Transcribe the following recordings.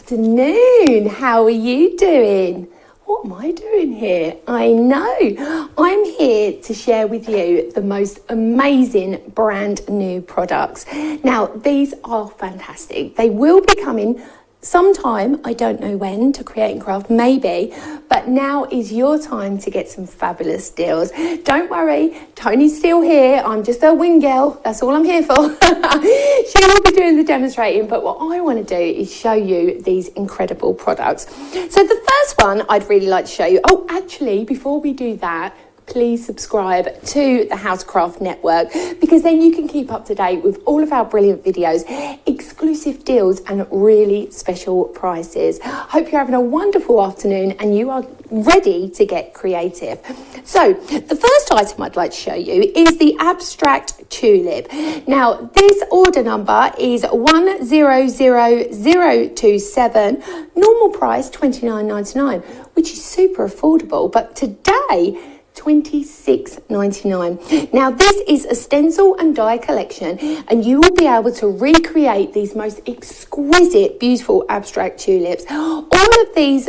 afternoon. How are you doing? What am I doing here? I know. I'm here to share with you the most amazing brand new products. Now, these are fantastic. They will be coming sometime, I don't know when, to Create and Craft, maybe, but now is your time to get some fabulous deals. Don't worry, Toni's still here. I'm just a wing girl. That's all I'm here for. She will be doing the demonstrating, but what I want to do is show you these incredible products. So the first one I'd really like to show you, oh, actually, before we do that, please subscribe to the How to Craft Network, because then you can keep up to date with all of our brilliant videos, exclusive deals and really special prices. Hope you're having a wonderful afternoon and you are ready to get creative. So the first item I'd like to show you is the abstract tulip. Now this order number is 100027, normal price £29.99, which is super affordable, but today $26.99. Now this is a stencil and die collection, and you will be able to recreate these most exquisite, beautiful abstract tulips. All of these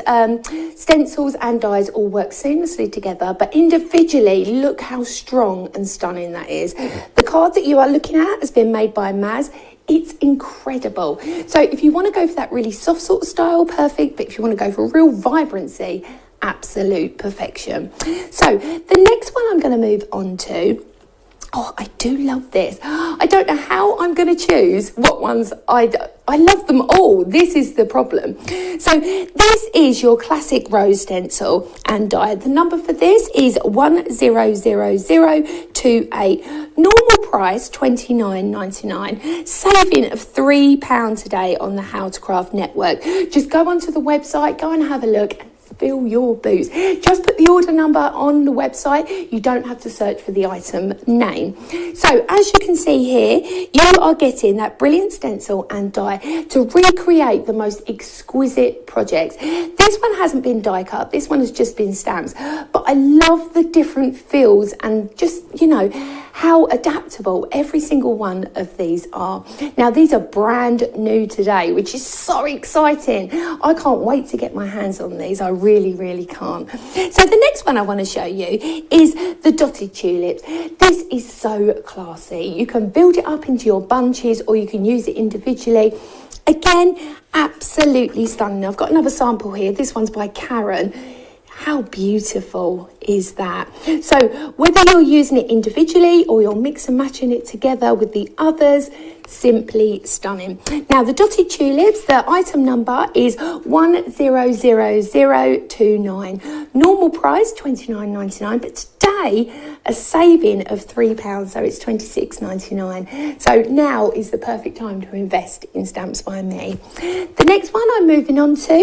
stencils and dies all work seamlessly together, but individually, look how strong and stunning that is. The card that you are looking at has been made by Maz. It's incredible. So if you want to go for that really soft sort of style, perfect, but if you want to go for real vibrancy, absolute perfection. So the next one I'm going to move on to, oh, I do love this. I don't know how I'm going to choose what ones I love them all. This is the problem. So this is your classic rose stencil and die. The number for this is 100028. Normal price £29.99. Saving of £3 a day on the How to Craft Network. Just go onto the website, go and have a look, and fill your boots. Just put the order number on the website. You don't have to search for the item name. So as you can see here, you are getting that brilliant stencil and die to recreate the most exquisite projects. This one hasn't been die cut. This one has just been stamps. But I love the different feels and just, you know, how adaptable every single one of these are. Now, these are brand new today, which is so exciting. I can't wait to get my hands on these. I really, really can't. So the next one I want to show you is the dotted tulips. This is so classy. You can build it up into your bunches or you can use it individually. Again, absolutely stunning. I've got another sample here. This one's by Karen. How beautiful is that? So whether you're using it individually or you're mix and matching it together with the others, simply stunning. Now the dotted tulips, the item number is 100029. Normal price £29.99, but today a saving of £3, so it's £26.99. So now is the perfect time to invest in Stamps by Me. The next one I'm moving on to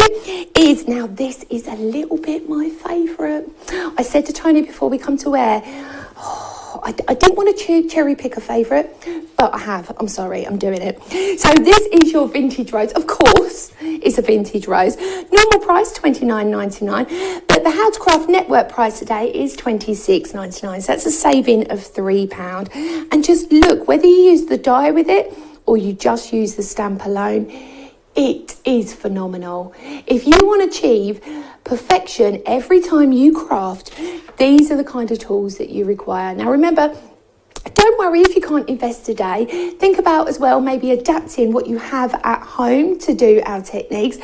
is, now this is a little bit my favourite. I said to Toni before we come to air, I didn't want to cherry pick a favourite, but I have. I'm sorry, I'm doing it. So this is your vintage rose. Of course, it's a vintage rose. Normal price £29.99, but the How to Craft Network price today is £26.99. So that's a saving of £3. And just look, whether you use the die with it or you just use the stamp alone, it is phenomenal. If you want to achieve perfection every time you craft, these are the kind of tools that you require. Now remember, don't worry if you can't invest today. Think about as well maybe adapting what you have at home to do our techniques.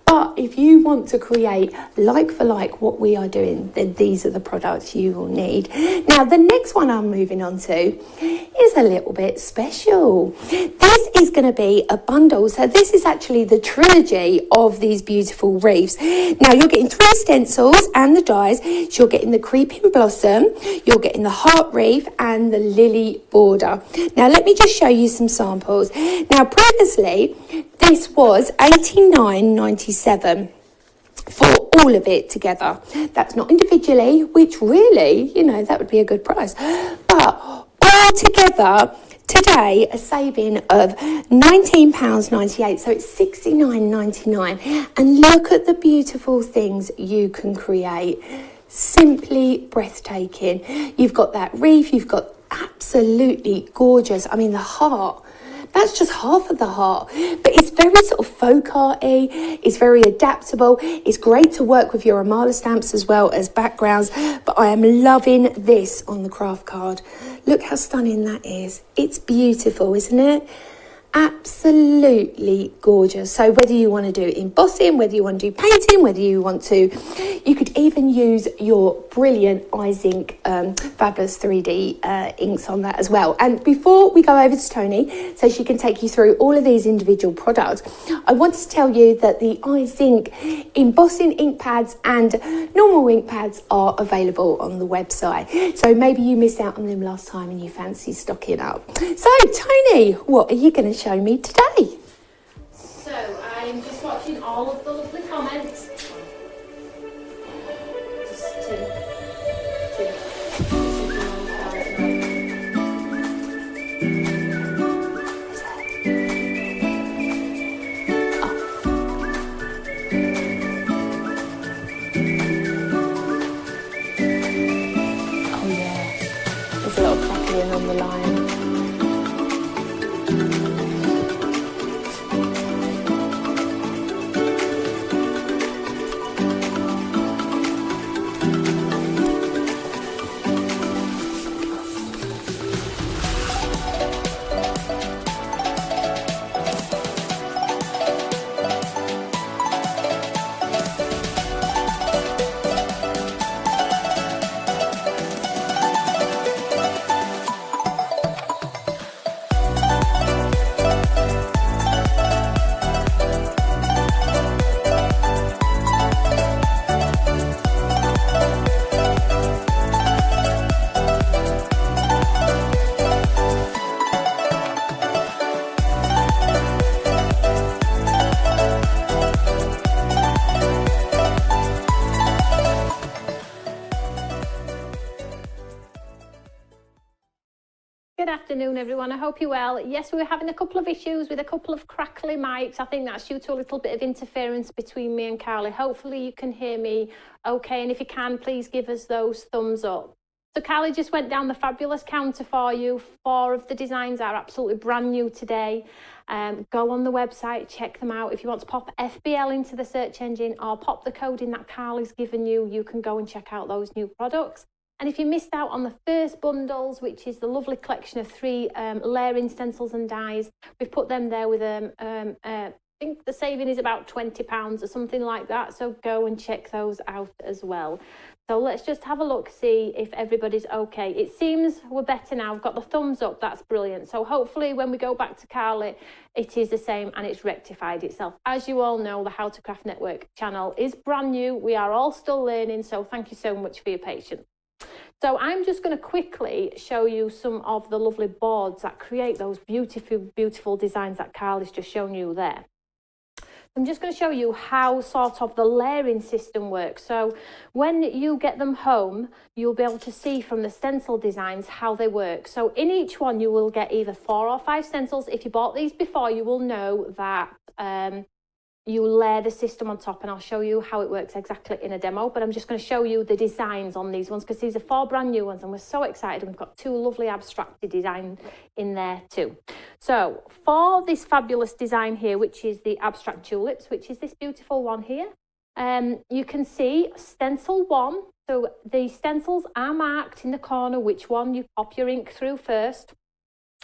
But if you want to create like for like what we are doing, then these are the products you will need. Now the next one I'm moving on to is a little bit special. This is going to be a bundle. So this is actually the trilogy of these beautiful wreaths. Now you're getting 3 stencils and the dies. So you're getting the creeping blossom, you're getting the heart wreath and the lily border. Now let me just show you some samples. Now previously this was $89.97 for all of it together. That's not individually, which really, you know, that would be a good price. But all together today, a saving of £19.98, so it's $69.99. And look at the beautiful things you can create. Simply breathtaking. You've got that wreath, you've got absolutely gorgeous, I mean the heart. That's just half of the heart, but it's very sort of folk arty, it's very adaptable, it's great to work with your Amala stamps as well as backgrounds, but I am loving this on the craft card. Look how stunning that is. It's beautiful, isn't it? Absolutely gorgeous. So whether you want to do embossing, whether you want to do painting, whether you want to, you could even use your brilliant Eyes Ink fabulous 3D inks on that as well. And before we go over to Toni, so she can take you through all of these individual products, I wanted to tell you that the Eyes Ink embossing ink pads and normal ink pads are available on the website. So maybe you missed out on them last time and you fancy stocking up. So Toni, what are you going to show me today? So I'm just watching all of the lovely comments. Just to oh yeah, there's a lot of crackling on the line. Good afternoon, everyone. I hope you're well. Yes, we were having a couple of issues with a couple of crackly mics. I think that's due to a little bit of interference between me and Carly. Hopefully you can hear me okay, and if you can, please give us those thumbs up. So Carly just went down the fabulous counter for you. 4 of the designs are absolutely brand new today. Go on the website, check them out. If you want to pop FBL into the search engine or pop the code in that Carly's given you, you can go and check out those new products. And if you missed out on the first bundles, which is the lovely collection of 3 layering stencils and dies, we've put them there with I think the saving is about £20 or something like that. So go and check those out as well. So let's just have a look, see if everybody's okay. It seems we're better now. We've got the thumbs up. That's brilliant. So hopefully when we go back to Carly, it is the same and it's rectified itself. As you all know, the How to Craft Network channel is brand new. We are all still learning. So thank you so much for your patience. So I'm just going to quickly show you some of the lovely boards that create those beautiful, beautiful designs that Carly's just shown you there. I'm just going to show you how sort of the layering system works. So when you get them home, you'll be able to see from the stencil designs how they work. So in each one, you will get either 4 or 5 stencils. If you bought these before, you will know that you layer the system on top, and I'll show you how it works exactly in a demo, but I'm just going to show you the designs on these ones because these are 4 brand new ones and we're so excited. We've got 2 lovely abstracted designs in there too. So for this fabulous design here, which is the abstract tulips, which is this beautiful one here, you can see stencil 1. So the stencils are marked in the corner which one you pop your ink through first.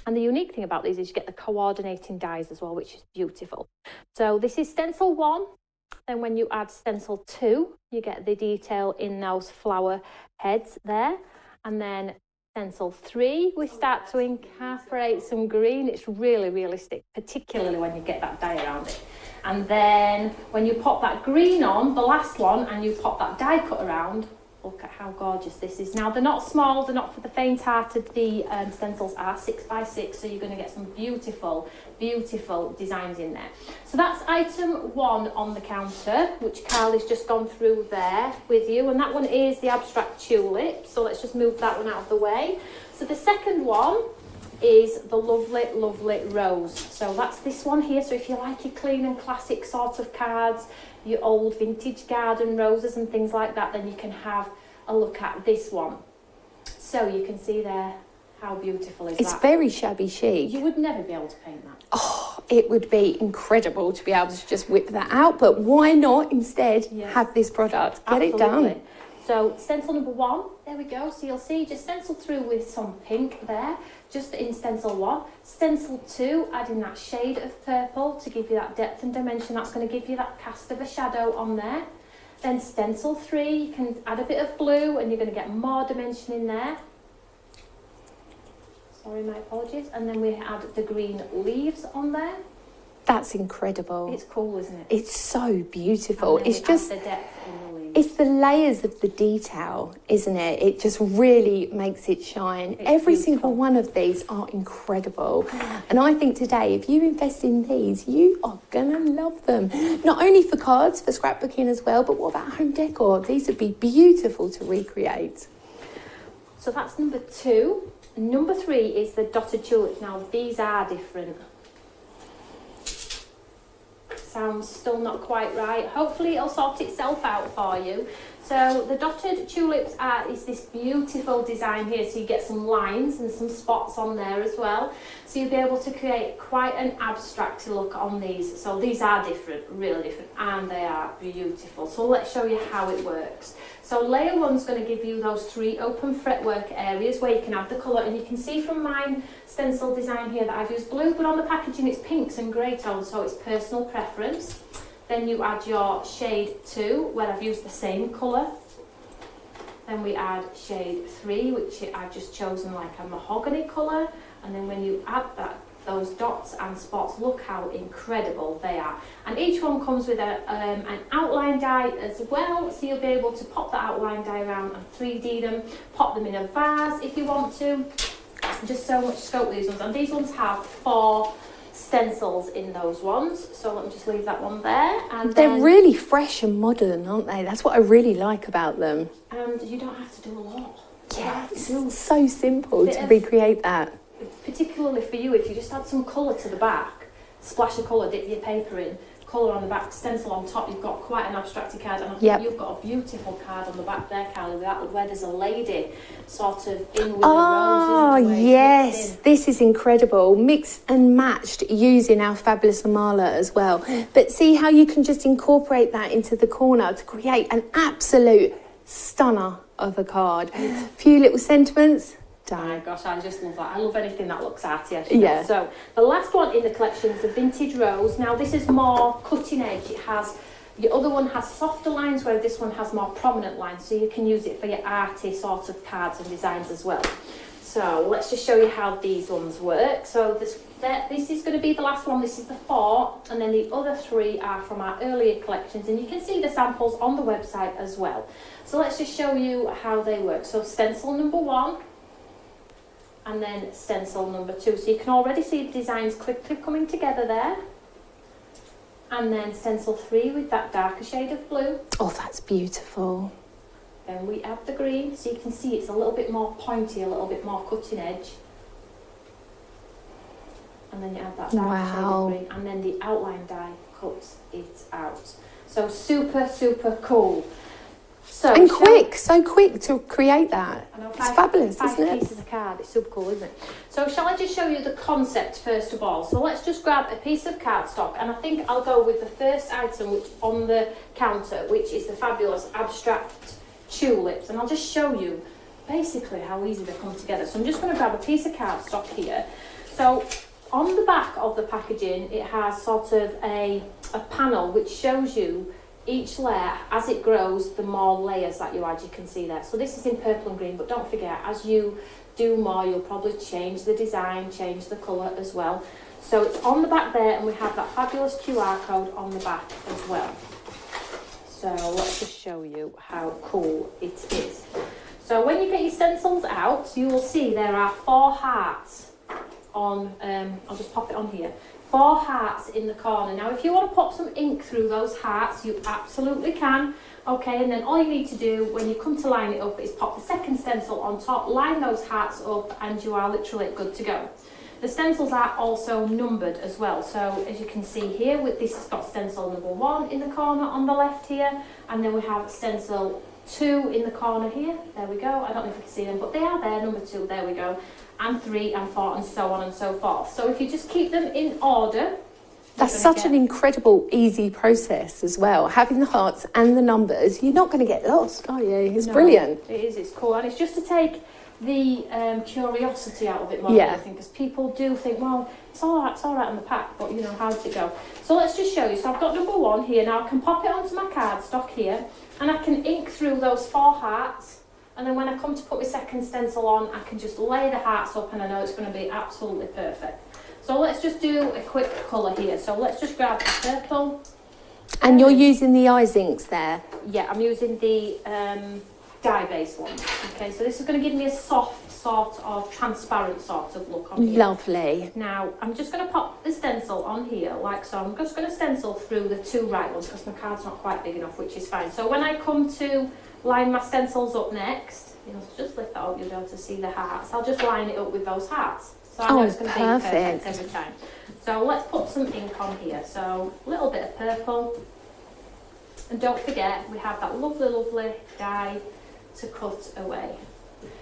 And the unique thing about these is you get the coordinating dies as well, which is beautiful. So this is stencil 1. Then when you add stencil 2, you get the detail in those flower heads there. And then stencil 3, we start to incorporate some green. It's really realistic, particularly when you get that die around it. And then when you pop that green on, the last one, and you pop that die cut around, look at how gorgeous this is. Now, they're not small, they're not for the faint-hearted. The stencils are 6x6, so you're going to get some beautiful, beautiful designs in there. So that's item 1 on the counter, which Carly's just gone through there with you. And that one is the abstract tulip. So let's just move that one out of the way. So the second one is the lovely, lovely rose. So that's this one here. So if you like your clean and classic sort of cards, your old vintage garden roses and things like that, then you can have a look at this one. So you can see there How beautiful is that? It's very shabby chic. You would never be able to paint that. Oh, it would be incredible to be able to just whip that out, but why not instead have this product? Get it done. So stencil number 1, there we go. So you'll see just stencil through with some pink there, just in stencil 1. Stencil 2, adding that shade of purple to give you that depth and dimension. That's going to give you that cast of a shadow on there. Then stencil 3, you can add a bit of blue and you're going to get more dimension in there. Sorry, my apologies. And then we add the green leaves on there. That's incredible. It's cool, isn't it? It's so beautiful. It's just the depth in the leaves. It's the layers of the detail, isn't it? It just really makes it shine. Every single one of these are incredible. And I think today, if you invest in these, you are going to love them. Not only for cards, for scrapbooking as well, but what about home decor? These would be beautiful to recreate. So that's number 2. Number 3 is the dotted tulips. Now, these are different. Sounds still not quite right. Hopefully it'll sort itself out for you. So the dotted tulips is this beautiful design here. So you get some lines and some spots on there as well. So you'll be able to create quite an abstract look on these. So these are different, really different, and they are beautiful. So let's show you how it works. So layer 1's going to give you those 3 open fretwork areas where you can add the colour, and you can see from mine stencil design here that I've used blue, but on the packaging it's pinks and grey tones, so it's personal preference. Then you add your shade 2, where I've used the same colour. Then we add shade 3, which I've just chosen like a mahogany colour, and then when you add those dots and spots, look how incredible they are. And each one comes with an outline die as well, so you'll be able to pop the outline die around and 3D them, pop them in a vase if you want to. Just so much scope these ones, and these ones have 4 stencils in those ones, so let me just leave that one there. And they're really fresh and modern, aren't they? That's what I really like about them. And you don't have to do a lot. Yeah, it's so simple to recreate that. Particularly for you, if you just add some colour to the back, splash of colour, dip your paper in, colour on the back, stencil on top, you've got quite an abstracted card. And I think you've got a beautiful card on the back there, Carly, where there's a lady sort of in with the roses. Oh, yes, this is incredible. Mixed and matched using our fabulous Amala as well. But see how you can just incorporate that into the corner to create an absolute stunner of a card. A few little sentiments. Oh my gosh, I just love that. I love anything that looks arty, actually. Yeah. So the last one in the collection is the Vintage Rose. Now this is more cutting edge. It has, your other one has softer lines, where this one has more prominent lines. So you can use it for your arty sort of cards and designs as well. So let's just show you how these ones work. So this is going to be the last one. This is the 4, and then the other 3 are from our earlier collections, and you can see the samples on the website as well. So let's just show you how they work. So stencil number 1. And then stencil number 2. So you can already see the designs quickly coming together there. And then stencil 3 with that darker shade of blue. Oh, that's beautiful. Then we add the green, so you can see it's a little bit more pointy, a little bit more cutting edge. And then you add that darker shade of green, and then the outline die cuts it out. So super, super cool. So, and quick, so quick to create that. I know, it's fabulous, isn't it? 5 pieces of card, it's super cool, isn't it? So shall I just show you the concept first of all? So let's just grab a piece of cardstock, and I think I'll go with the first item which on the counter, which is the fabulous abstract tulips, and I'll just show you basically how easy they come together. So I'm just going to grab a piece of cardstock here. So on the back of the packaging, it has sort of a panel which shows you each layer, as it grows, the more layers that you add, you can see there. So this is in purple and green, but don't forget, as you do more, you'll probably change the design, change the colour as well. So it's on the back there, and we have that fabulous QR code on the back as well. So let's just show you how cool it is. So when you get your stencils out, you will see there are 4 hearts on, I'll just pop it on here. 4 hearts in the corner. Now if you want to pop some ink through those hearts, you absolutely can. Okay, and then all you need to do when you come to line it up is pop the second stencil on top, line those hearts up, and you are literally good to go. The stencils are also numbered as well. So as you can see here, with this, it's got stencil number 1 in the corner on the left here, and then we have stencil 2 in the corner here. There we go. I don't know if you can see them, but they are there. Number 2, there we go. And 3 and 4 and so on and so forth. So if you just keep them in order. That's such an incredible, easy process as well. Having the hearts and the numbers, you're not going to get lost, are you? It's brilliant. It is, it's cool. And it's just to take the curiosity out of it more than anything, because people do think, well, it's all right on the pack, but you know, how does it go? So let's just show you. So I've got number 1 here. Now I can pop it onto my cardstock here, and I can ink through those 4 hearts. And then when I come to put my second stencil on, I can just lay the hearts up, and I know it's going to be absolutely perfect. So let's just do a quick colour here. So let's just grab the purple. And you're using the eyes inks there? Yeah, I'm using the dye-based one. Okay, so this is going to give me a soft sort of transparent sort of look on here. Lovely. Now, I'm just going to pop the stencil on here like so. I'm just going to stencil through the 2 right ones because my card's not quite big enough, which is fine. So when I come to line my stencils up next, you'll just lift that up, you'll be able to see the hearts. I'll just line it up with those hearts. So I know it's going to be perfect every time. So let's put some ink on here. So a little bit of purple. And don't forget, we have that lovely, lovely dye to cut away.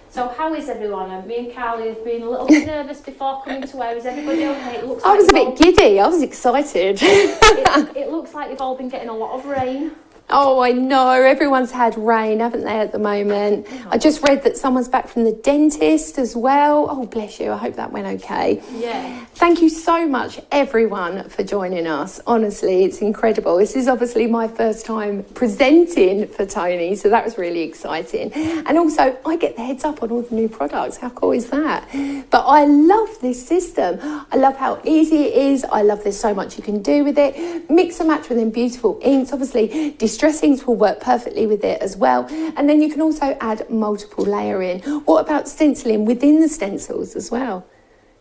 So how is everyone? Me and Carly have been a little bit nervous before coming to wear. Is everybody okay? It looks I was a bit giddy. I was excited. it looks like you've all been getting a lot of rain. Oh, I know. Everyone's had rain, haven't they, at the moment? I just read that someone's back from the dentist as well. Oh, bless you. I hope that went okay. Yeah. Thank you so much, everyone, for joining us. Honestly, it's incredible. This is obviously my first time presenting for Toni, so that was really exciting. And also, I get the heads up on all the new products. How cool is that? But I love this system. I love how easy it is. I love there's so much you can do with it. Mix and match with them beautiful inks. Obviously, distress inks will work perfectly with it as well. And then you can also add multiple layering. What about stenciling within the stencils as well?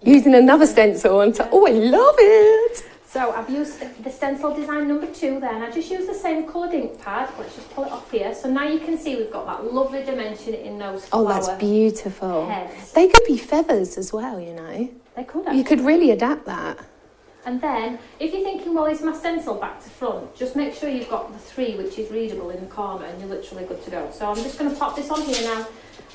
Using another stencil on top. Oh, I love it. So I've used the stencil design number 2 there, and I just used the same coloured ink pad. Let's just pull it off here. So now you can see we've got that lovely dimension in those flower that's beautiful. heads. They could be feathers as well, you know. They could actually. You could really adapt that. And then, if you're thinking, well, is my stencil back to front, just make sure you've got the 3, which is readable in the corner, and you're literally good to go. So I'm just going to pop this on here now.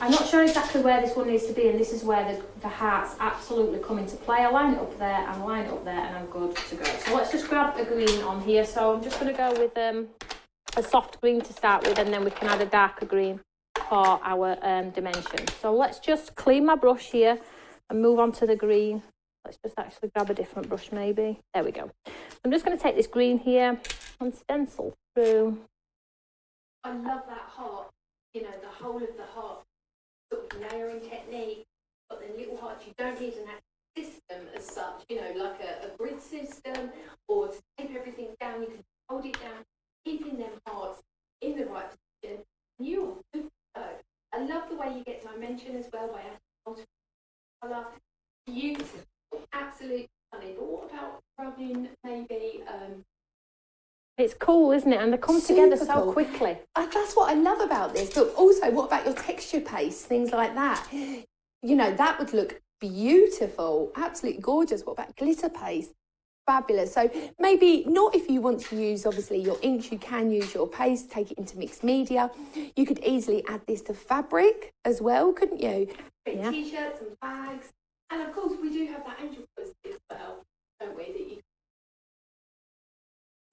I'm not sure exactly where this one needs to be, and this is where the hearts absolutely come into play. I line it up there, and line it up there, and I'm good to go. So let's just grab a green on here. So I'm just going to go with a soft green to start with, and then we can add a darker green for our dimension. So let's just clean my brush here and move on to the green. Let's just actually grab a different brush maybe. There we go. I'm just going to take this green here and stencil through. I love that heart, you know, the whole of the heart sort of layering technique, but then little hearts, you don't need an actual system as such, you know, like a grid system, or to tape everything down, you can hold it down, keeping them hearts in the right position. You are good to go. I love the way you get dimension as well by adding multiple colour. Beautiful. Absolutely stunning. But what about rubbing maybe? It's cool, isn't it? And they come together so quickly. That's what I love about this. But also, what about your texture paste, things like that? You know, that would look beautiful, absolutely gorgeous. What about glitter paste? Fabulous. So maybe not if you want to use, obviously, your inks, you can use your paste, take it into mixed media. You could easily add this to fabric as well, couldn't you? Yeah. T-shirts and bags. And of course, we do have that angel quiz as well, don't we? That you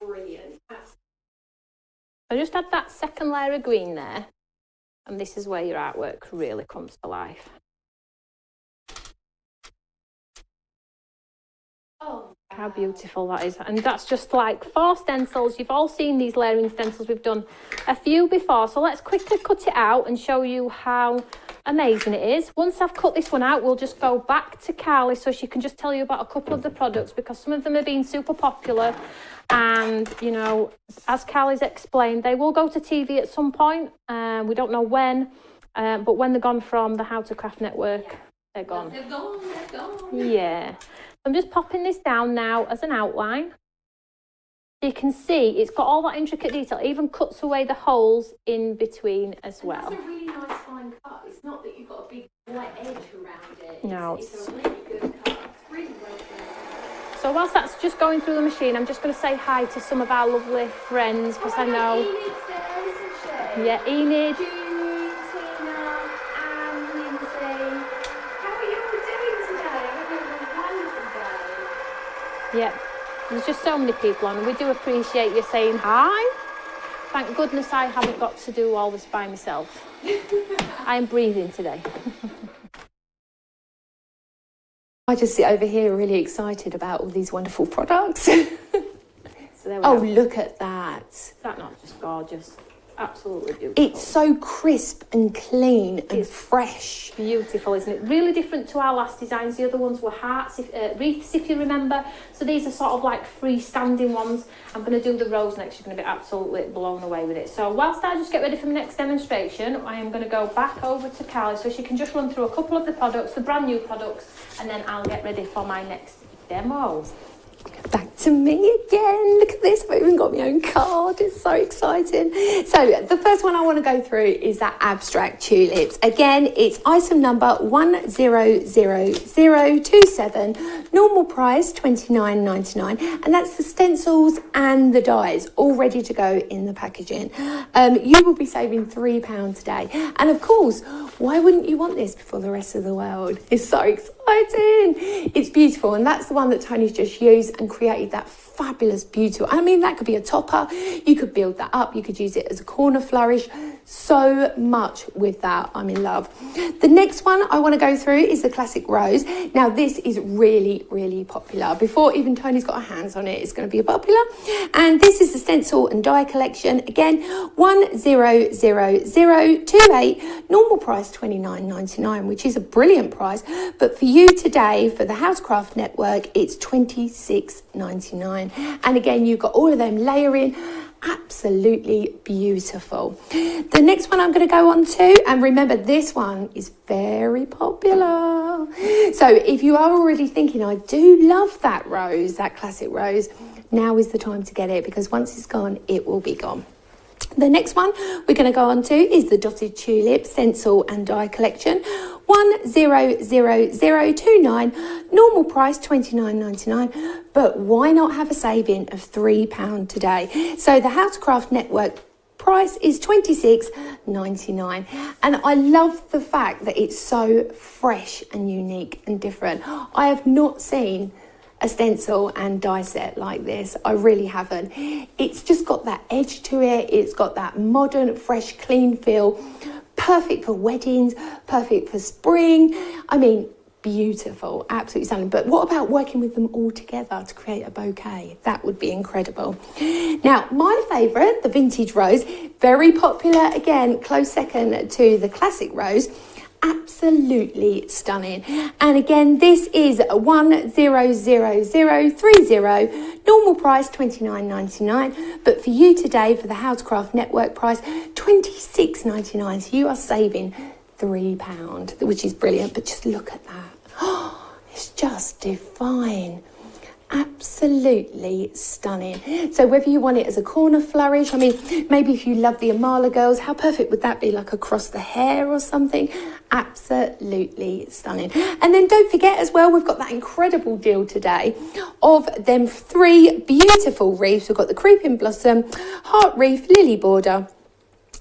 brilliant. I just add that second layer of green there, and this is where your artwork really comes to life. Oh, how beautiful that is. And that's just like 4 stencils. You've all seen these layering stencils. We've done a few before, so let's quickly cut it out and show you how amazing it is. Once I've cut this one out, we'll just go back to Carly so she can just tell you about a couple of the products, because some of them have been super popular, and you know, as Carly's explained, they will go to TV at some point. We don't know when, but when they're gone from the How to Craft network, they're gone. They're gone. Yeah. I'm just popping this down now as an outline. You can see it's got all that intricate detail. It even cuts away the holes in between as well. That's a really nice fine cut. It's not that you've got a big white edge around it. No. It's a really good cut. It's really well done. So whilst that's just going through the machine, I'm just going to say hi to some of our lovely friends, because I know... Yeah, Enid. Julie, Tina, and Lindsay. How are you all doing today? I hope you're having a wonderful day. Yeah, there's just so many people on. We do appreciate you saying hi. Thank goodness I haven't got to do all this by myself. I'm breathing today. I just sit over here really excited about all these wonderful products. So there we Oh, go. look at that. Is that not just gorgeous? Absolutely beautiful. It's so crisp and clean and fresh. Beautiful, isn't it? Really different to our last designs. The other ones were hearts, wreaths, if you remember. So these are sort of like freestanding ones. I'm going to do the rose next. You're going to be absolutely blown away with it. So whilst I just get ready for the next demonstration, I am going to go back over to Carly so she can just run through a couple of the products, the brand new products, and then I'll get ready for my next demo. Back to me again. Look at this. I've even got my own card. It's so exciting. So the first one I want to go through is that abstract tulips. Again, it's item number 100027. Normal price £29.99, and that's the stencils and the dies all ready to go in the packaging. You will be saving £3 today. And of course, why wouldn't you want this before the rest of the world? It's so exciting. It's beautiful, and that's the one that Tony's just used and created that fabulous, beautiful. I mean, that could be a topper. You could build that up. You could use it as a corner flourish. So much with that. I'm in love. The next one I want to go through is the classic rose. Now, this is really, really popular. Before even Tony's got her hands on it, it's going to be popular. And this is the stencil and die collection. Again, 100028. Normal price £29.99, which is a brilliant price. But for you today, for the Housecraft Network, it's £26.99. And again, you've got all of them layering. Absolutely beautiful. The next one I'm going to go on to, and remember, this one is very popular. So if you are already thinking, I do love that rose, that classic rose, now is the time to get it, because once it's gone, it will be gone. The next one we're going to go on to is the dotted tulip stencil and die collection. 100029. Normal price £29.99, but why not have a saving of £3 today? So the Housecraft Network price is £26.99, and I love the fact that it's so fresh and unique and different. I have not seen a stencil and die set like this. I really haven't. It's just got that edge to it. It's got that modern, fresh, clean feel. Perfect for weddings, perfect for spring. I mean, beautiful, absolutely stunning. But what about working with them all together to create a bouquet? That would be incredible. Now, my favourite, the vintage rose, very popular again, close second to the classic rose. Absolutely stunning. And again, this is 100030. Normal price £29.99, but for you today, for the Housecraft Network price, £26.99. So you are saving £3, which is brilliant. But just look at that. Oh, it's just divine. Absolutely stunning. So whether you want it as a corner flourish, I mean, maybe if you love the Amala girls, how perfect would that be, like across the hair or something? Absolutely stunning. And then don't forget as well, we've got that incredible deal today of them 3 beautiful wreaths. We've got the Creeping Blossom, Heart Wreath, Lily Border.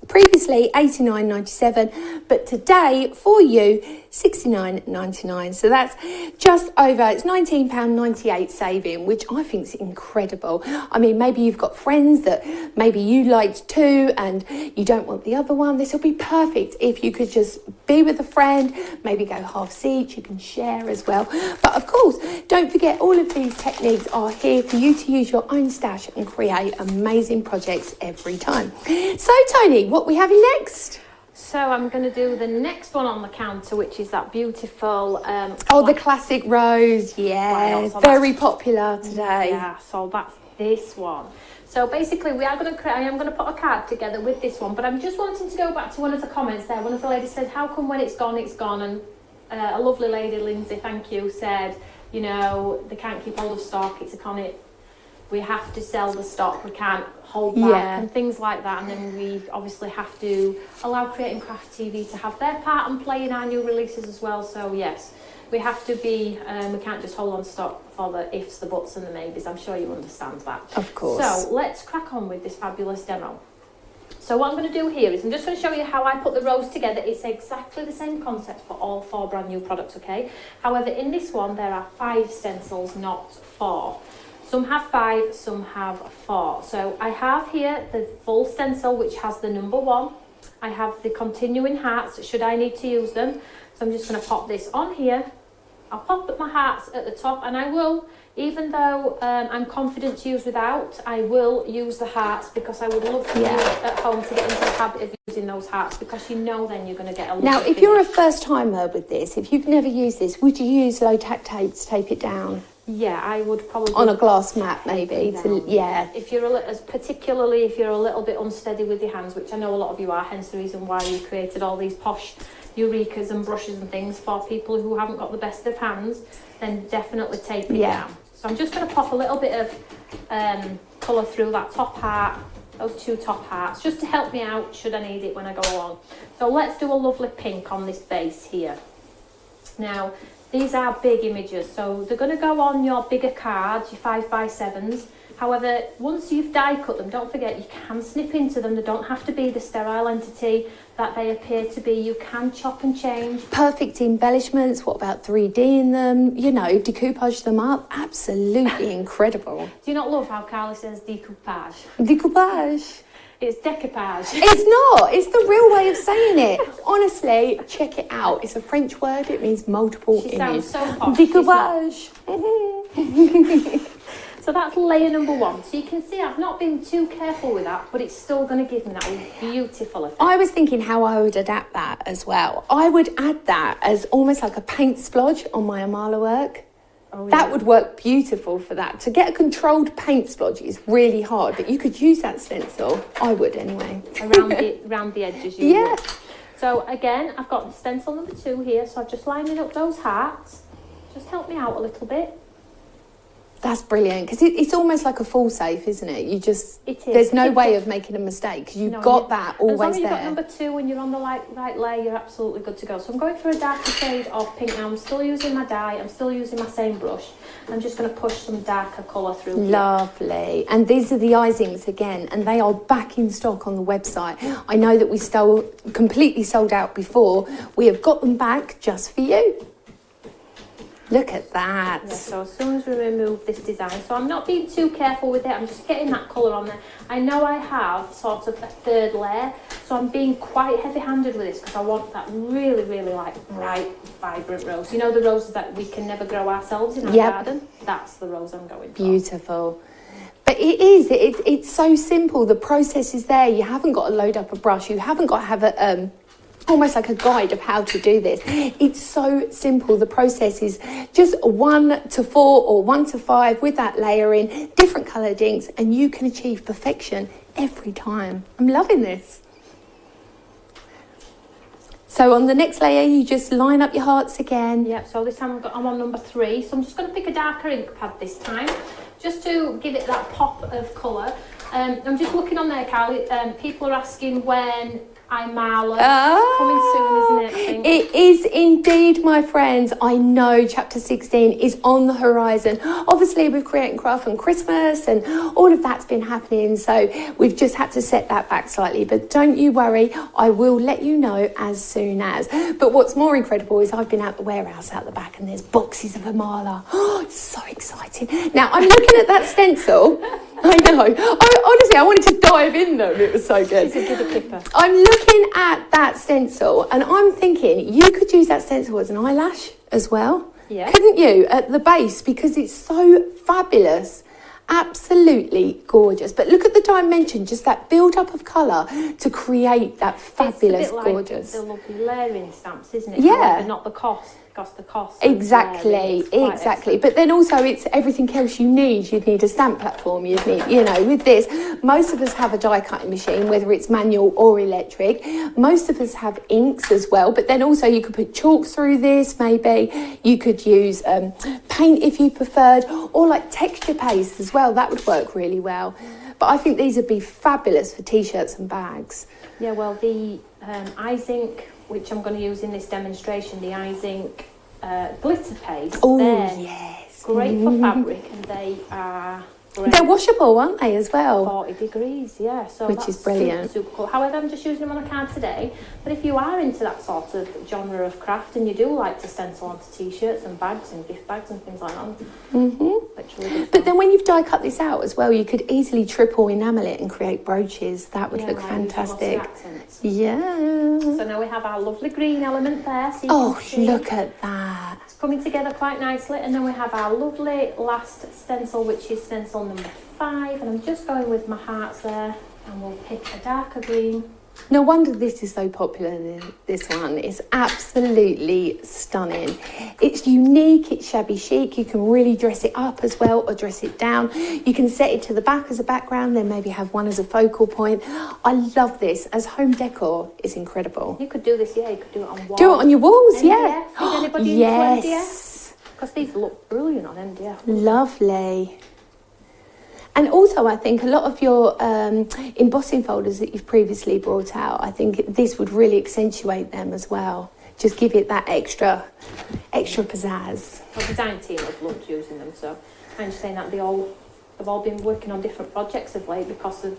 Previously $89.97, but today for you $69.99. So that's just over, it's £19.98 saving, which I think is incredible. I mean, maybe you've got friends that maybe you liked too and you don't want the other one. This will be perfect if you could just be with a friend, maybe go half each, you can share as well. But of course, don't forget, all of these techniques are here for you to use your own stash and create amazing projects every time. So Toni, what we having next? So I'm going to do the next one on the counter, which is that beautiful... the classic rose, yeah, so very popular today. Yeah, so that's this one. So basically, I am going to put a card together with this one, but I'm just wanting to go back to one of the comments there. One of the ladies said, how come when it's gone, it's gone? And a lovely lady, Lindsay, thank you, said, you know, they can't keep hold of stock, it's iconic. We have to sell the stock, we can't hold back and things like that. And then we obviously have to allow Creating Craft TV to have their part and play in our new releases as well. So yes, we have to be, we can't just hold on stock for the ifs, the buts and the maybes. I'm sure you understand that. Of course. So let's crack on with this fabulous demo. So what I'm going to do here is I'm just going to show you how I put the rows together. It's exactly the same concept for all 4 brand new products, okay? However, in this one, there are 5 stencils, not 4. Some have 5, some have 4. So I have here the full stencil, which has the number 1. I have the continuing hearts, should I need to use them. So I'm just going to pop this on here. I'll pop up my hearts at the top, and I will, even though I'm confident to use without, I will use the hearts because I would love for you at home to get into the habit of using those hearts, because you know then you're going to get a lot. Now, if you're a first timer with this, if you've never used this, would you use low tack tape to tape it down? Yeah, I would probably on a glass mat, maybe. If you're particularly if you're a little bit unsteady with your hands, which I know a lot of you are, hence the reason why we created all these posh Eurekas and brushes and things for people who haven't got the best of hands, then definitely tape it down. So I'm just going to pop a little bit of colour through that top heart, those 2 top hearts, just to help me out should I need it when I go along. So let's do a lovely pink on this base here. Now, these are big images, so they're going to go on your bigger cards, your 5x7s. However, once you've die cut them, don't forget you can snip into them. They don't have to be the sterile entity that they appear to be. You can chop and change. Perfect embellishments. What about 3D in them? You know, decoupage them up. Absolutely incredible. Do you not love how Carly says decoupage? Decoupage. It's decoupage. It's not. It's the real way of saying it. Honestly, check it out. It's a French word. It means multiple She images. Sounds so posh. Decoupage. So that's layer number 1. So you can see I've not been too careful with that, but it's still going to give me that beautiful effect. I was thinking how I would adapt that as well. I would add that as almost like a paint splodge on my Amala work. Oh, that would work beautiful for that. To get a controlled paint splodge is really hard, but you could use that stencil. I would anyway. Around the edges you would. So again, I've got stencil number 2 here, so I'm just lining up those hearts. Just help me out a little bit. That's brilliant, because it's almost like a fall safe, isn't it? You just, there's no way of making a mistake, because you've got that always there. As long as you've got number 2 and you're on the right layer, you're absolutely good to go. So I'm going for a darker shade of pink now. I'm still using my dye, I'm still using my same brush. I'm just going to push some darker colour through here. Lovely. And these are the Isings again, and they are back in stock on the website. I know that we completely sold out before. We have got them back just for you. Look at that. Yeah, so as soon as we remove this design, so I'm not being too careful with it, I'm just getting that colour on there. I know I have sort of a 3rd layer, so I'm being quite heavy-handed with this because I want that really, really like bright, vibrant rose. You know the roses that we can never grow ourselves in our garden? That's the rose I'm going for. Beautiful. But it's so simple. The process is there. You haven't got to load up a brush. You haven't got to have a almost like a guide of how to do this. It's so simple. The process is just 1 to 4 or 1 to 5 with that layering, different coloured inks, and you can achieve perfection every time. I'm loving this. So on the next layer, you just line up your hearts again. Yeah, so this time I'm on number 3. So I'm just going to pick a darker ink pad this time, just to give it that pop of colour. I'm just looking on there, Carly. People are asking when Imala. Coming soon, isn't it? I think. It is indeed, my friends. I know chapter 16 is on the horizon. Obviously, with Create and Craft and Christmas and all of that's been happening, so we've just had to set that back slightly. But don't you worry, I will let you know as soon as. But what's more incredible is I've been out the warehouse out the back and there's boxes of Imala. Oh, it's so exciting. Now, I'm looking at that stencil. I know. Honestly, I wanted to dive in them. It was so good. She's a good kipper. I'm looking at that stencil and I'm thinking you could use that stencil as an eyelash as well. Yeah. Couldn't you? At the base, because it's so fabulous. Absolutely gorgeous. But look at the dimension, just that build-up of colour to create that fabulous, it's a bit gorgeous. Like the lovely layering stamps, isn't it? Yeah. However, not the cost. The cost. Exactly. But then also it's everything else you need. You'd need a stamp platform. You'd need, you know, with this, most of us have a die cutting machine, whether it's manual or electric. Most of us have inks as well. But then also you could put chalk through this, maybe. You could use paint if you preferred, or like texture paste as well. That would work really well. But I think these would be fabulous for t-shirts and bags. Yeah, well, the Eyes Ink, which I'm going to use in this demonstration, the Eyes Ink glitter paste. Oh, yes. Great for fabric, and they are great. They're washable, aren't they, as well? 40 degrees, yeah. So which is brilliant. Super cool. However, I'm just using them on a card today. But if you are into that sort of genre of craft and you do like to stencil onto t-shirts and bags and gift bags and things like that, literally. But then when you've die cut this out as well, you could easily triple enamel it and create brooches. That would look fantastic. Yeah. So now we have our lovely green element there. So oh, look at that. It's coming together quite nicely. And then we have our lovely last stencil, which is stencil number 5. And I'm just going with my hearts there. And we'll pick a darker green. No wonder this is so popular, this one. It's absolutely stunning. It's unique, it's shabby chic. You can really dress it up as well or dress it down. You can set it to the back as a background, then maybe have one as a focal point. I love this. As home decor, it's incredible. You could do this, yeah, you could do it on walls. Do it on your walls, MDF. yeah. Did anybody yes. into MDF? Because these look brilliant on MDF. Lovely. And also, I think a lot of your embossing folders that you've previously brought out, I think this would really accentuate them as well. Just give it that extra pizzazz. The design team have loved using them, so I'm just saying that they've all been working on different projects of late because of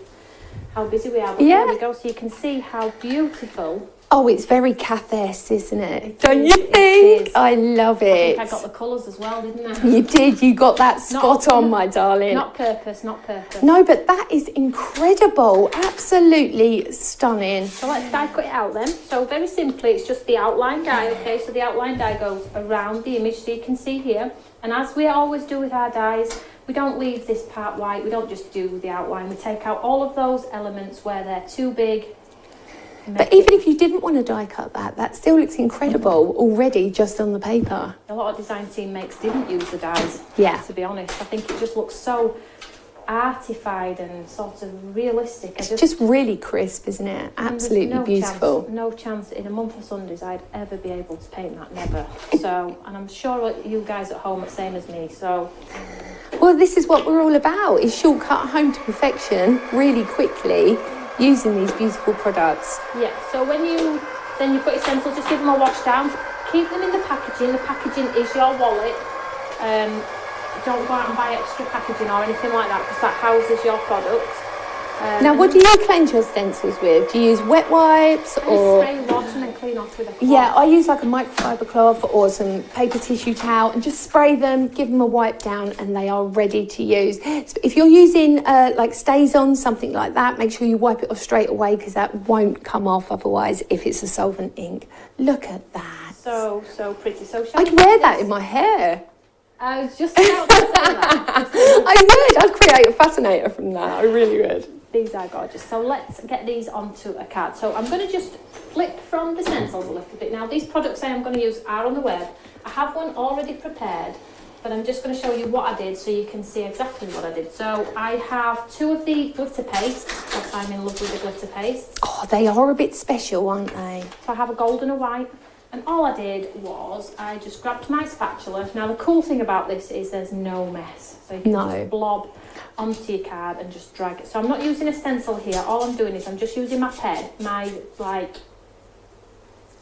how busy we are. But there we go, so you can see how beautiful. Oh, it's very Cathess, isn't it? Don't you think? I love it. I think I got the colours as well, didn't I? You did. You got that spot on, my darling. Not purpose, not purpose. No, but that is incredible. Absolutely stunning. So let's die cut it out then. So very simply, it's just the outline die, okay? So the outline die goes around the image, so you can see here. And as we always do with our dies, we don't leave this part white. We don't just do the outline. We take out all of those elements where they're too big. But even if you didn't want to die cut that still looks incredible already just on the paper. A lot of design team makes didn't use the dies, to be honest. I think it just looks so artified and sort of realistic. It's just really crisp, isn't it? Absolutely beautiful. No chance in a month of Sundays I'd ever be able to paint that, never. So, and I'm sure you guys at home are the same as me, so... Well, this is what we're all about, is shortcut home to perfection really quickly, using these beautiful products. Yeah, so when you've got your stencils, just give them a wash down. Keep them in the packaging. The packaging is your wallet. Don't go out and buy extra packaging or anything like that because that houses your product. Now, what do you cleanse your stencils with? Do you use wet wipes or... spray water and then clean off with a cloth? Yeah, I use like a microfiber cloth or some paper tissue towel and just spray them, give them a wipe down and they are ready to use. So if you're using like stays on, something like that, make sure you wipe it off straight away because that won't come off otherwise if it's a solvent ink. Look at that. So pretty. So I'd wear that in my hair. I was just about to say that. I would. I'd create a fascinator from that. I really would. These are gorgeous. So let's get these onto a card. So I'm going to just flip from the stencils a little bit. Now these products I am going to use are on the web. I have one already prepared, but I'm just going to show you what I did so you can see exactly what I did. So I have 2 of the glitter pastes because I'm in love with the glitter pastes. Oh, they are a bit special, aren't they? So I have a gold and a white. And all I did was I just grabbed my spatula. Now the cool thing about this is there's no mess. So you can just blob onto your card and just drag it. So I'm not using a stencil here. All I'm doing is I'm just using my pen, my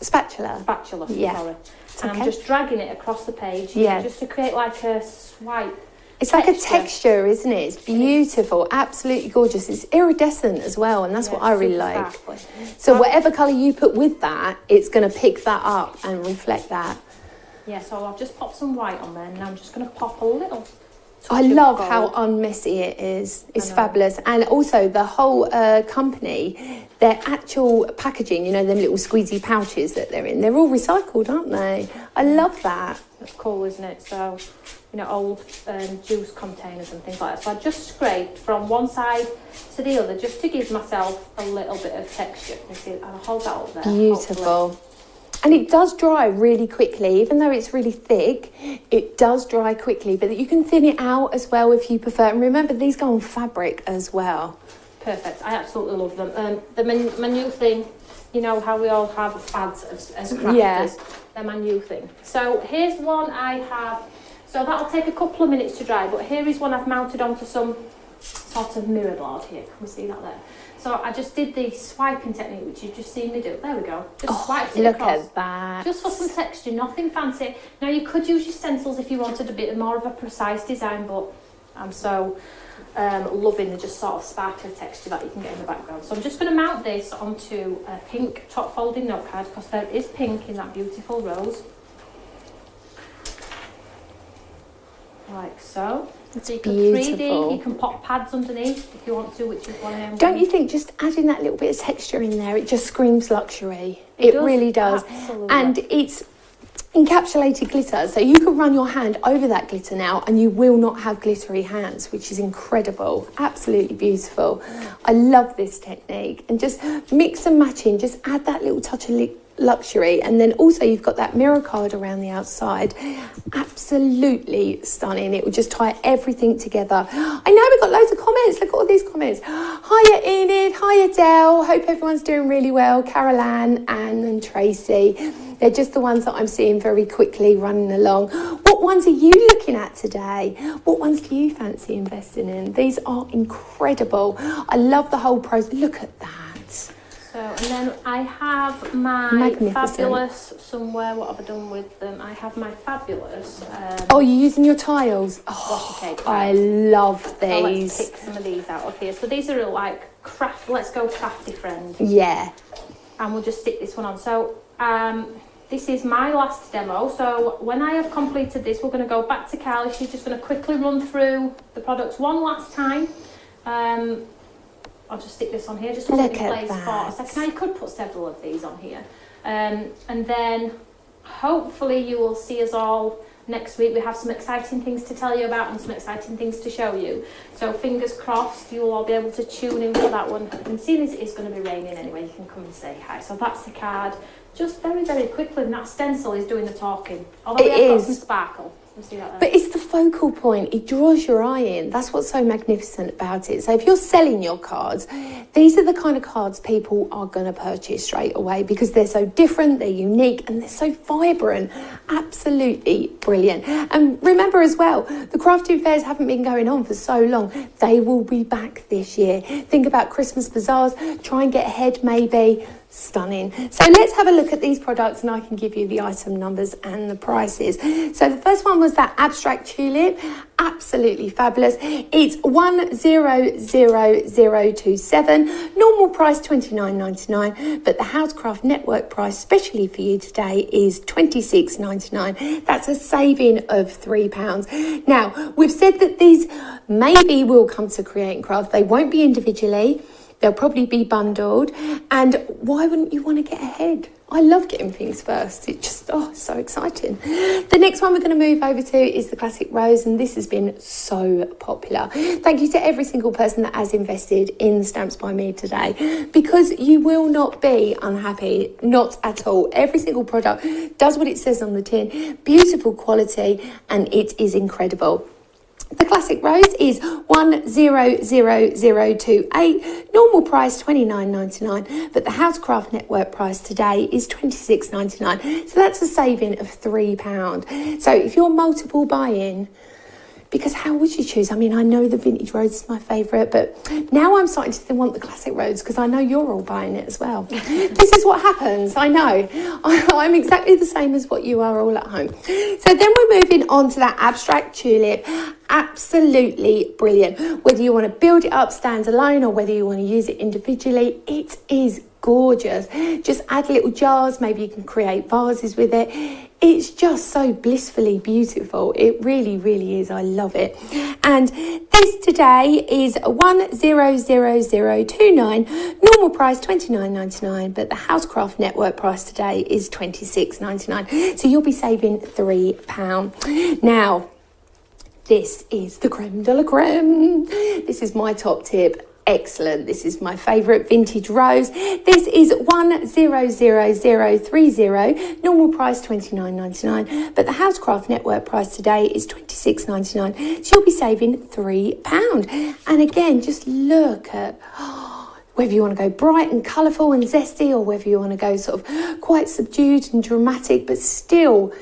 spatula, sorry. And I'm just dragging it across the page just to create like a swipe. It's like a texture, isn't it? It's beautiful, absolutely gorgeous. It's iridescent as well, and that's what I really like. Sparkly. So whatever colour you put with that, it's going to pick that up and reflect that. Yeah, so I've just popped some white on there, and now I'm just going to pop a little. I love how unmessy it is. It's fabulous. And also the whole company, their actual packaging, you know, them little squeezy pouches that they're in, they're all recycled, aren't they? I love that. That's cool, isn't it? So, you know, old juice containers and things like that. So I just scraped from one side to the other just to give myself a little bit of texture. You see, and I'll hold that up there. Beautiful. Hopefully. And it does dry really quickly, even though it's really thick, it does dry quickly, but you can thin it out as well if you prefer. And remember, these go on fabric as well. Perfect. I absolutely love them. My new thing, you know how we all have fads as crafters, they're my new thing. So here's one I have, so that'll take a couple of minutes to dry, but here is one I've mounted onto some sort of mirror board here. Can we see that there? So I just did the swiping technique, which you've just seen me do. There we go. Just swiped it look across. at that. Just for some texture, nothing fancy. Now you could use your stencils if you wanted a bit more of a precise design, but I'm so loving the just sort of sparkly texture that you can get in the background. So I'm just going to mount this onto a pink top folding note card because there is pink in that beautiful rose. Like so. It's so you can beautiful. 3D, you can pop pads underneath if you want to, which is one of them. Don't you think just adding that little bit of texture in there, it just screams luxury. It really does. Absolutely. And it's encapsulated glitter, so you can run your hand over that glitter now and you will not have glittery hands, which is incredible. Absolutely beautiful. I love this technique. And just mix and match in, just add that little touch of luxury, and then also you've got that mirror card around the outside. Absolutely stunning. It will just tie everything together. I know we've got loads of comments. Look at all these comments. Hiya Enid, hiya Dell. Hope everyone's doing really well. Carol Ann, Anne and Tracy. They're just the ones that I'm seeing very quickly running along. What ones are you looking at today? What ones do you fancy investing in? These are incredible. I love the whole process. Look at that. So, and then I have my fabulous somewhere. What have I done with them? I have my fabulous. Oh, you're using your tiles. Washi tape. I love these. So let's pick some of these out of here. So these are like craft. Let's go crafty friend. Yeah. And we'll just stick this one on. So this is my last demo. So when I have completed this, we're going to go back to Carly. She's just going to quickly run through the products one last time. I'll just stick this on here, just hold it in place for a second. Now you could put several of these on here. And then hopefully you will see us all next week. We have some exciting things to tell you about and some exciting things to show you. So fingers crossed you will all be able to tune in for that one. And seeing as it is going to be raining anyway, you can come and say hi. So that's the card. Just very, very quickly, and that stencil is doing the talking. Although we have got some sparkle. But it's the focal point. It draws your eye in. That's what's so magnificent about it. So if you're selling your cards, these are the kind of cards people are going to purchase straight away because they're so different, they're unique, and they're so vibrant. Absolutely brilliant. And remember as well, the crafting fairs haven't been going on for so long. They will be back this year. Think about Christmas bazaars. Try and get ahead maybe. Stunning. So let's have a look at these products and I can give you the item numbers and the prices. So the first one was that abstract tulip. Absolutely fabulous. It's 100027. Normal price $29.99, but the Housecraft Network price specially for you today is $26.99. That's a saving of £3. Now, we've said that these maybe will come to Create and Craft. They won't be individually. They'll probably be bundled. And why wouldn't you want to get ahead? I love getting things first. It's just, so exciting. The next one we're going to move over to is the Classic Rose, and this has been so popular. Thank you to every single person that has invested in Stamps by Me today, because you will not be unhappy, not at all. Every single product does what it says on the tin. Beautiful quality, and it is incredible. The Classic Rose is 100028. Normal price $29.99, but the Housecraft Network price today is $26.99. So that's a saving of £3. So if you're multiple buying, because how would you choose? I mean, I know the Vintage Rose is my favourite, but now I'm starting to want the Classic Rose because I know you're all buying it as well. This is what happens, I know. I'm exactly the same as what you are all at home. So then we're moving on to that abstract tulip. Absolutely brilliant. Whether you want to build it up standalone or whether you want to use it individually, it is gorgeous. Just add little jars, maybe you can create vases with it. It's just so blissfully beautiful. It really, really is. I love it. And this today is 100029. Normal price $29.99, but the Housecraft Network price today is $26.99. So you'll be saving £3. Now, this is the creme de la creme. This is my top tip. Excellent. This is my favourite Vintage Rose. This is 100030. Normal price $29.99, but the Housecraft Network price today is $26.99. So you'll be saving £3. And again, just look at whether you want to go bright and colourful and zesty, or whether you want to go sort of quite subdued and dramatic, but still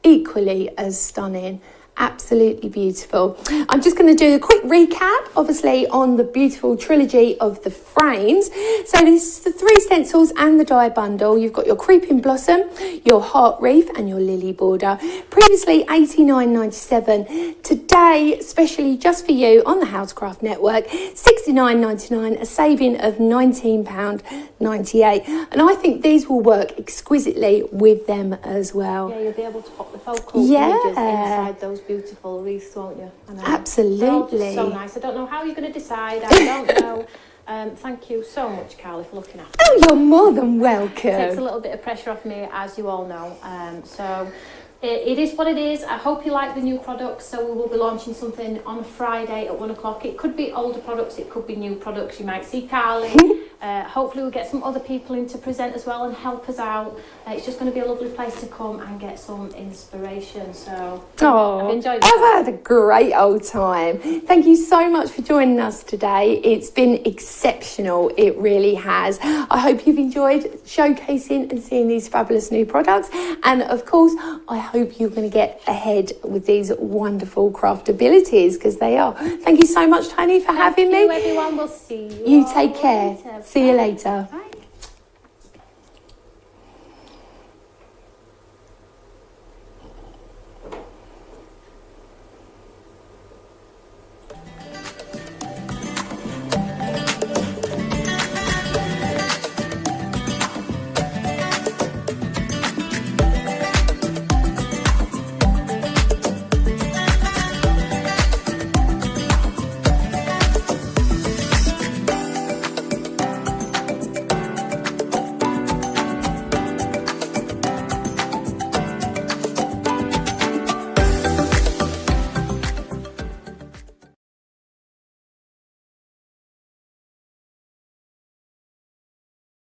equally as stunning. Absolutely beautiful. I'm just going to do a quick recap, obviously, on the beautiful trilogy of the frames. So this is the 3 stencils and the die bundle. You've got your creeping blossom, your heart wreath and your lily border. Previously $89.97. Today, especially just for you on the Housecraft Network, $69.99, a saving of £19.98. And I think these will work exquisitely with them as well. Yeah, you'll be able to pop the focal images inside those beautiful wreaths, won't you? I know. Absolutely. They're all just so nice. I don't know how you're going to decide. I don't know. Thank you so much, Carly, for looking after me. Oh, you're more than welcome. It takes a little bit of pressure off me, as you all know. So it is what it is. I hope you like the new products. So we will be launching something on a Friday at 1 o'clock. It could be older products, it could be new products. You might see Carly. Hopefully we'll get some other people in to present as well and help us out. It's just going to be a lovely place to come and get some inspiration. So I've enjoyed it. I've had a great old time. Thank you so much for joining us today. It's been exceptional. It really has. I hope you've enjoyed showcasing and seeing these fabulous new products. And of course, I hope you're going to get ahead with these wonderful craftabilities, because they are. Thank you so much, Toni, for having me. Thank you, everyone. We'll see you. You take care. Later. See you later. Bye.